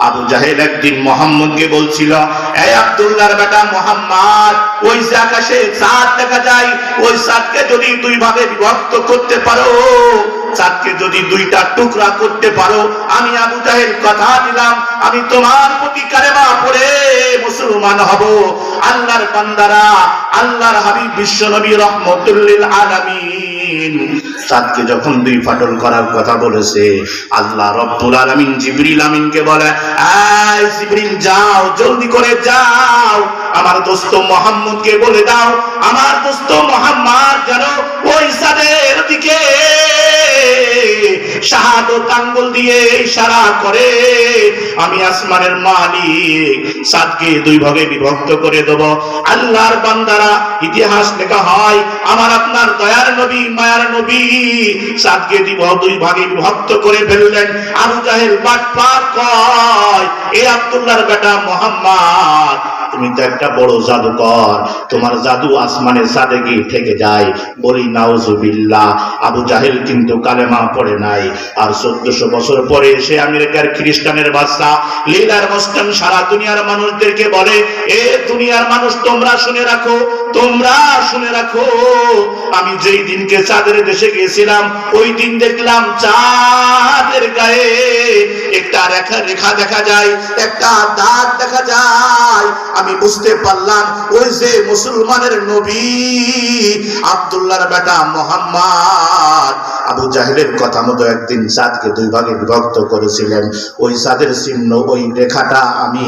আবু জাহেল একদিন মুহাম্মদকে বলছিল, এই আব্দুল্লাহর বেটা মুহাম্মদ, ওই যে আকাশে চাঁদ দেখা যায়, ওই চাঁদকে যদি দুই ভাগে বিভক্ত করতে পারো, চাঁদকে যদি দুইটা টুকরা করতে পারো, আমি আবু জাহেল কথা দিলাম আমি তোমার প্রতি কালেমা পড়ে মুসলমান হব। আল্লাহর বান্দারা, আল্লাহর হাবিব বিশ্ব নবী রাহমাতুল লিল আলামিন চাঁদকে যখন দুই ফাটল করার কথা বলেছে, আল্লাহ রব্বুল আলামিন জিবরিল আমিনকে বলে, এই জিবরিল যাও, জলদি করে যাও, আমার দোস্ত মুহাম্মদকে বলে দাও, আমার দোস্ত মুহাম্মদ যেন ওই চাঁদের দিকে শাহাদত আঙ্গুল দিয়ে ইশারা করে, আমি আসমানের মালিক চাঁদকে দুই ভাগে বিভক্ত করে দেব। আল্লাহর বান্দারা, ইতিহাস লেখা হয় আমার আপনার দয়ার নবী মায়ার নবী চাঁদকে দুই ভাগে বিভক্ত করে ফেললেন। আবু জাহেল বাটপার কয়, এ আব্দুল্লাহর বেটা মুহাম্মদ, তুমি তো একটা বড় জাদুকর, তোমার জাদু আসমানের চাঁদে গিয়ে থেকে যায়। বলি নাউজুবিল্লাহ। আবু জাহেল কিন্তু কালেমা পড়ে নাই। আর 1400 বছর পরে এসে আমেরিকার খ্রিস্টানের বাচ্চা লীলার মুসলিম সারা দুনিয়ার মানুষদেরকে বলে, এ দুনিয়ার মানুষ তোমরা শুনে রাখো, তোমরা শুনে রাখো, আমি যেই দিনকে চাঁদের দেশে গিয়েছিলাম ওই দিন দেখলাম চাঁদের গায়ে একটা রেখা দেখা যায়, একটা দাগ দেখা যায়। আমি বুঝতে পারলাম ওই যে মুসলমানের নবী আব্দুল্লাহর বেটা মুহাম্মদ আবু জাহেলের কথা মতো একদিন চাঁদকে দুই ভাগে বিভক্ত করেছিলেন। ওই চাঁদের চিহ্ন, ওই রেখাটা আমি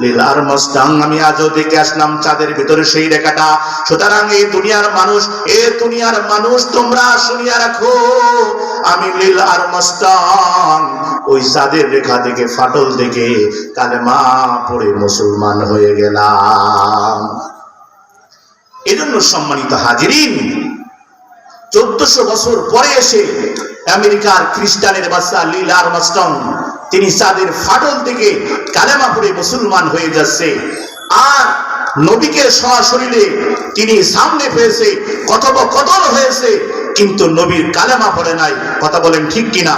লীলার মস্তাং আমি আজও দেখে আসলাম চাঁদের ভিতরে সেই রেখাটা। সুতরাং এই দুনিয়ার মানুষ, এ দুনিয়ার মানুষ তোমরা শুনিয়া রাখো, আমি লীলার মস্তাং ওই চাঁদের রেখা থেকে ফাটল দেখে কালেমা পড়ে মুসলমান হয়ে গেলাম। এজন্য সম্মানিত হাজিরিন, 1400 বছর পরে এসে আমেরিকার খ্রিস্টানের বাচ্চা নীল আর্মস্ট্রং তিনি চাঁদের ফাটল থেকে কালেমা পড়ে মুসলমান হয়ে যাচ্ছে। আর নবীকে সশরীরে তিনি সামনে পেয়েছে, কথোপকথন হয়েছে, কিন্তু নবীর কালেমা পড়ে নাই। কথা বলেন ঠিক কিনা?